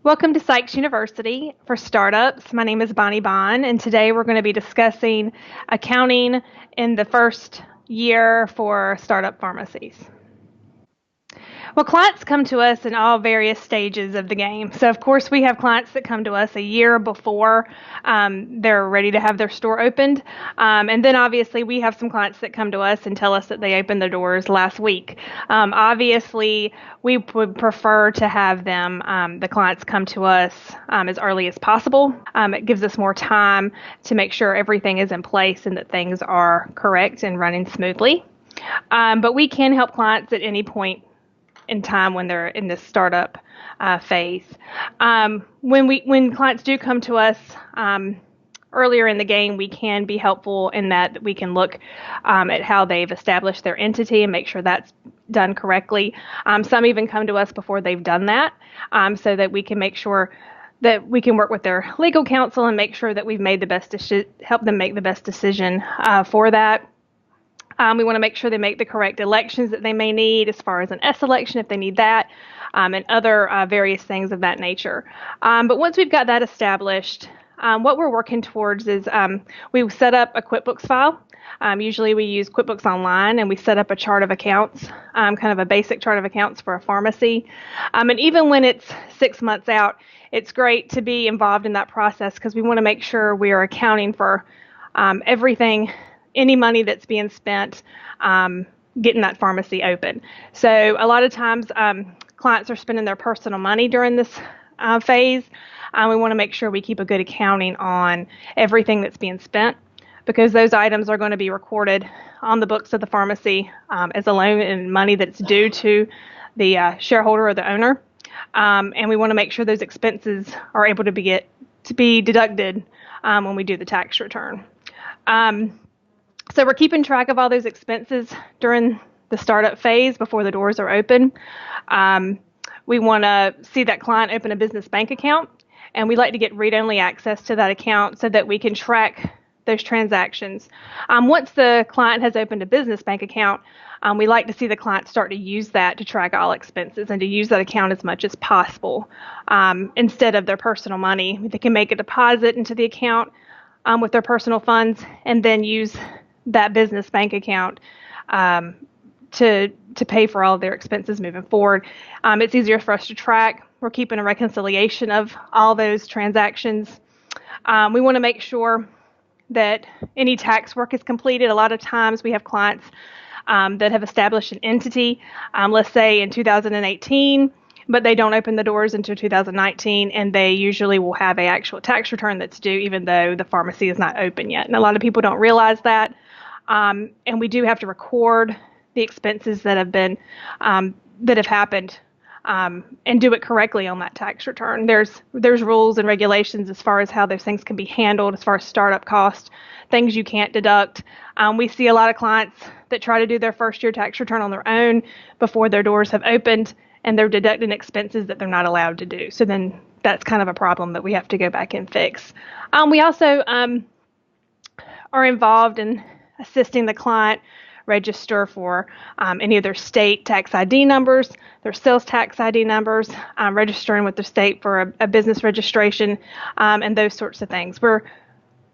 Welcome to Sykes University for Startups. My name is Bonnie Bond, and today we're going to be discussing accounting in the first year for startup pharmacies. Well, clients come to us in all various stages of the game. So, of course, we have clients that come to us a year before they're ready to have their store opened. And then, obviously, we have some clients that come to us and tell us that they opened their doors last week. Obviously, we would prefer to have them, the clients come to us as early as possible. It gives us more time to make sure everything is in place and that things are correct and running smoothly. But we can help clients at any point in time when they're in this startup phase. When clients do come to us earlier in the game, we can be helpful in that we can look at how they've established their entity and make sure that's done correctly. Some even come to us before they've done that, so that we can make sure that we can work with their legal counsel and make sure that we've made the best help them make the best decision for that. We want to make sure they make the correct elections that they may need, as far as an S election if they need that, and other various things of that nature. But once we've got that established, what we're working towards is we set up a QuickBooks file. Usually we use QuickBooks Online, and we set up a chart of accounts, kind of a basic chart of accounts for a pharmacy. And even when it's 6 months out, it's great to be involved in that process because we want to make sure we are accounting for everything, any money that's being spent getting that pharmacy open. So a lot of times clients are spending their personal money during this phase. We want to make sure we keep a good accounting on everything that's being spent because those items are going to be recorded on the books of the pharmacy as a loan and money that's due to the shareholder or the owner. And we want to make sure those expenses are able to be deducted when we do the tax return. So we're keeping track of all those expenses during the startup phase before the doors are open. We want to see that client open a business bank account, and we like to get read-only access to that account so that we can track those transactions. Once the client has opened a business bank account, we like to see the client start to use that to track all expenses and to use that account as much as possible. Instead of their personal money, they can make a deposit into the account with their personal funds and then use that business bank account to pay for all of their expenses moving forward. It's easier for us to track. We're keeping a reconciliation of all those transactions. We want to make sure that any tax work is completed. A lot of times we have clients that have established an entity, let's say in 2018, but they don't open the doors until 2019, and they usually will have an actual tax return that's due even though the pharmacy is not open yet. And a lot of people don't realize that. And we do have to record the expenses that have happened and do it correctly on that tax return. There's rules and regulations as far as how those things can be handled, as far as startup costs, things you can't deduct. We see a lot of clients that try to do their first year tax return on their own before their doors have opened, and they're deducting expenses that they're not allowed to do. So then that's kind of a problem that we have to go back and fix. We also are involved in assisting the client register for any of their state tax ID numbers, their sales tax ID numbers, registering with the state for a business registration, and those sorts of things. We're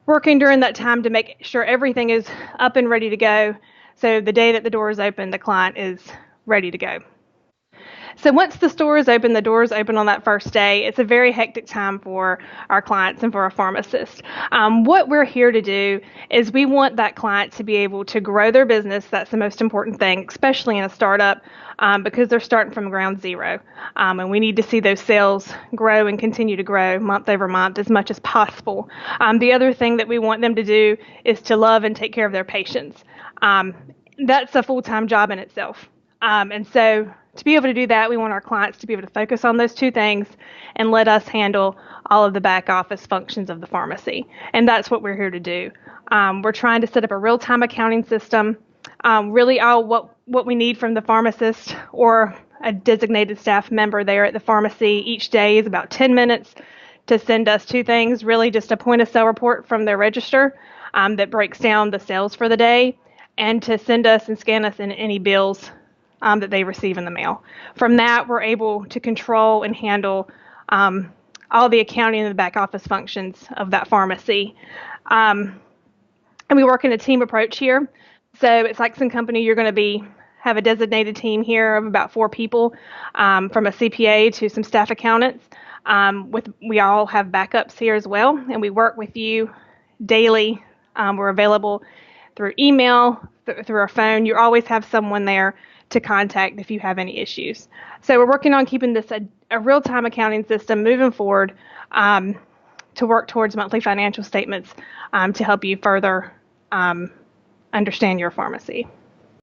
working during that time to make sure everything is up and ready to go. So the day that the door is open, the client is ready to go. So once the store is open, the doors open on that first day. It's a very hectic time for our clients and for our pharmacists. What we're here to do is we want that client to be able to grow their business. That's the most important thing, especially in a startup, because they're starting from ground zero. And we need to see those sales grow and continue to grow month over month as much as possible. The other thing that we want them to do is to love and take care of their patients. That's a full-time job in itself. And so to be able to do that, we want our clients to be able to focus on those two things and let us handle all of the back office functions of the pharmacy. And that's what we're here to do. We're trying to set up a real-time accounting system. Really all what we need from the pharmacist or a designated staff member there at the pharmacy each day is about 10 minutes to send us two things, really just a point of sale report from their register that breaks down the sales for the day, and to send us and scan us in any bills that they receive in the mail. From that, we're able to control and handle all the accounting and the back office functions of that pharmacy. And we work in a team approach here. So at Sykes and Company, you're going to have a designated team here of about 4 people, from a CPA to some staff accountants. We all have backups here as well, and we work with you daily. We're available through email, through our phone. You always have someone there to contact if you have any issues. So we're working on keeping this a real-time accounting system moving forward, to work towards monthly financial statements, to help you further understand your pharmacy.